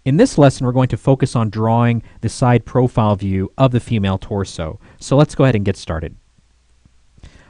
In this lesson, we're going to focus on drawing the side profile view of the female torso. So let's go ahead and get started.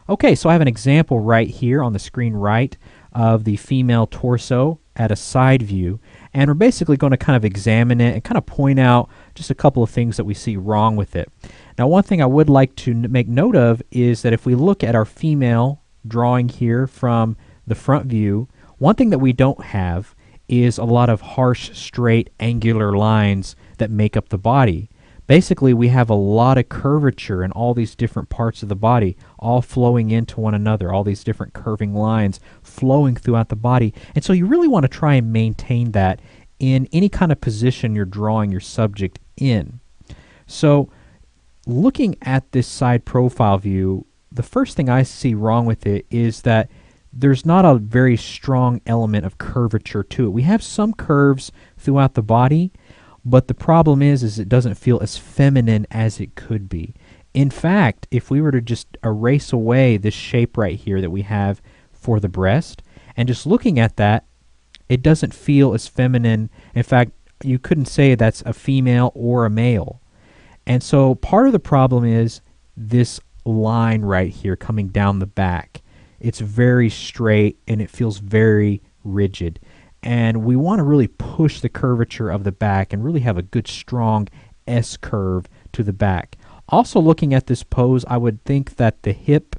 Okay, so I have an example right here on the screen right of the female torso at a side view, and we're basically going to kind of examine it and kind of point out just a couple of things that we see wrong with it. Now, one thing I would like to make note of is that if we look at our female drawing here from the front view, one thing that we don't have is a lot of harsh, straight, angular lines that make up the body. Basically, we have a lot of curvature in all these different parts of the body, all flowing into one another, all these different curving lines flowing throughout the body. And so you really want to try and maintain that in any kind of position you're drawing your subject in. So looking at this side profile view, the first thing I see wrong with it is that there's not a very strong element of curvature to it. We have some curves throughout the body, but the problem is it doesn't feel as feminine as it could be. In fact, if we were to just erase away this shape right here that we have for the breast, and just looking at that, it doesn't feel as feminine. In fact, you couldn't say that's a female or a male. And so part of the problem is this line right here coming down the back. It's very straight and it feels very rigid. And we want to really push the curvature of the back and really have a good strong S curve to the back. Also, looking at this pose, I would think that the hip,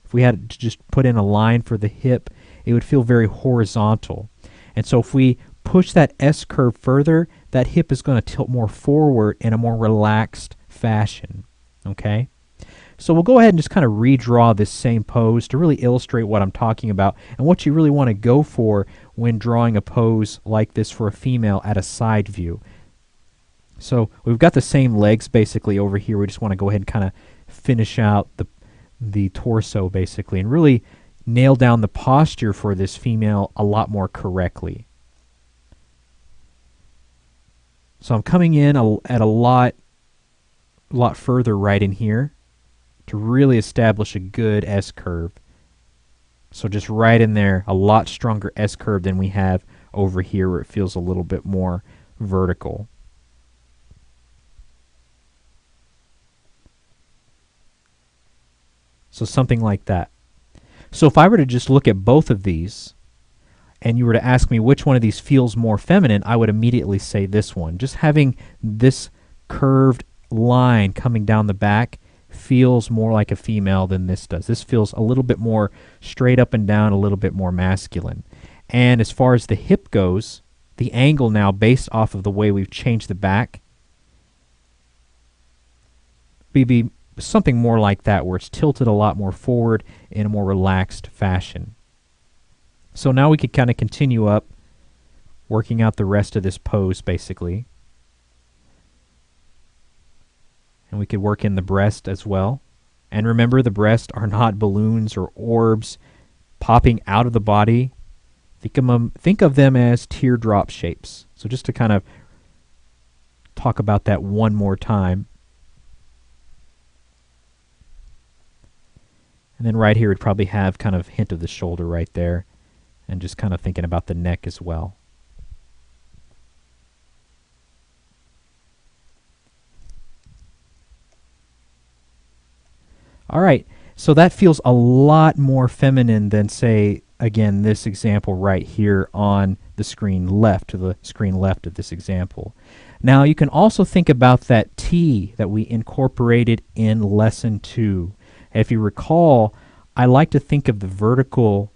if we had to just put in a line for the hip, it would feel very horizontal. And so if we push that S curve further, that hip is going to tilt more forward in a more relaxed fashion. Okay? So we'll go ahead and just kind of redraw this same pose to really illustrate what I'm talking about and what you really want to go for when drawing a pose like this for a female at a side view. So we've got the same legs basically over here. We just want to go ahead and kind of finish out the torso basically and really nail down the posture for this female a lot more correctly. So I'm coming in at a lot further right in here to really establish a good S curve. So just right in there, a lot stronger S curve than we have over here where it feels a little bit more vertical. So something like that. So if I were to just look at both of these and you were to ask me which one of these feels more feminine, I would immediately say this one. Just having this curved line coming down the back feels more like a female than this does. This feels a little bit more straight up and down, a little bit more masculine. And as far as the hip goes, the angle now based off of the way we've changed the back be something more like that where it's tilted a lot more forward in a more relaxed fashion. So now we could kind of continue up working out the rest of this pose basically. And we could work in the breast as well. And remember, the breasts are not balloons or orbs popping out of the body. Think of them as teardrop shapes. So just to kind of talk about that one more time. And then right here we'd probably have kind of hint of the shoulder right there. And just kind of thinking about the neck as well. All right, so that feels a lot more feminine than, say, again, this example right here on the screen left, to the screen left of this example. Now, you can also think about that T that we incorporated in Lesson 2. If you recall, I like to think of the vertical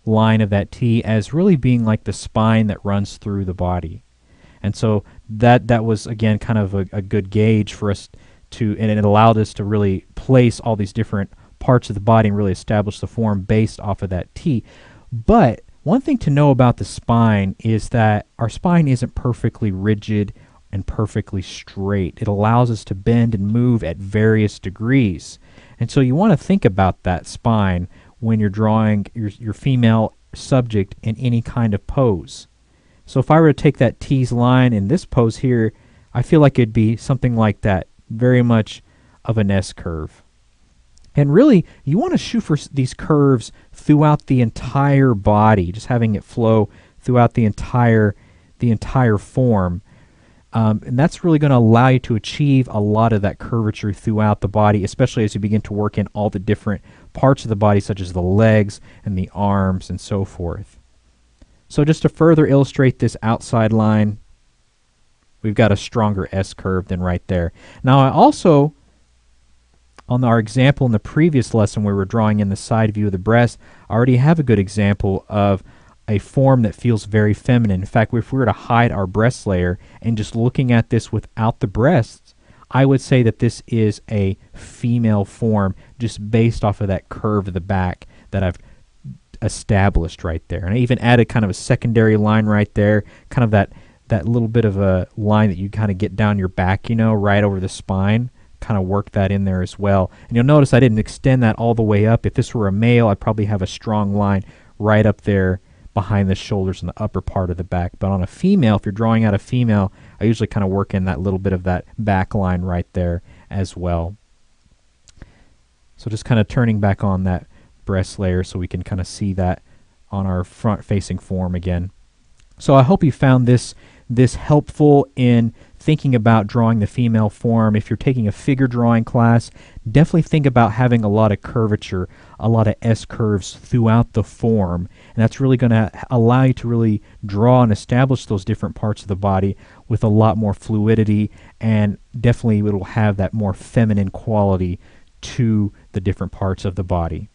line of that T as really being like the spine that runs through the body. And so that was, again, kind of a good gauge for us and it allowed us to really place all these different parts of the body and really establish the form based off of that T. But one thing to know about the spine is that our spine isn't perfectly rigid and perfectly straight. It allows us to bend and move at various degrees. And so you want to think about that spine when you're drawing your female subject in any kind of pose. So if I were to take that T's line in this pose here, I feel like it'd be something like that. Very much of an S curve. And really, you want to shoot for these curves throughout the entire body, just having it flow throughout the entire the entire form. And that's really going to allow you to achieve a lot of that curvature throughout the body, especially as you begin to work in all the different parts of the body, such as the legs and the arms and so forth. So just to further illustrate this outside line, we've got a stronger S-curve than right there. Now I also, on our example in the previous lesson where we're drawing in the side view of the breast, I already have a good example of a form that feels very feminine. In fact, if we were to hide our breast layer and just looking at this without the breasts, I would say that this is a female form just based off of that curve of the back that I've established right there. And I even added kind of a secondary line right there, kind of that little bit of a line that you kind of get down your back, you know, right over the spine. Kind of work that in there as well. And you'll notice I didn't extend that all the way up. If this were a male, I'd probably have a strong line right up there behind the shoulders and the upper part of the back. But on a female, if you're drawing out a female, I usually kind of work in that little bit of that back line right there as well. So just kind of turning back on that breast layer so we can kind of see that on our front facing form again. So I hope you found this helpful in thinking about drawing the female form. If you're taking a figure drawing class, definitely think about having a lot of curvature, a lot of S-curves throughout the form. And that's really going to allow you to really draw and establish those different parts of the body with a lot more fluidity, and definitely it will have that more feminine quality to the different parts of the body.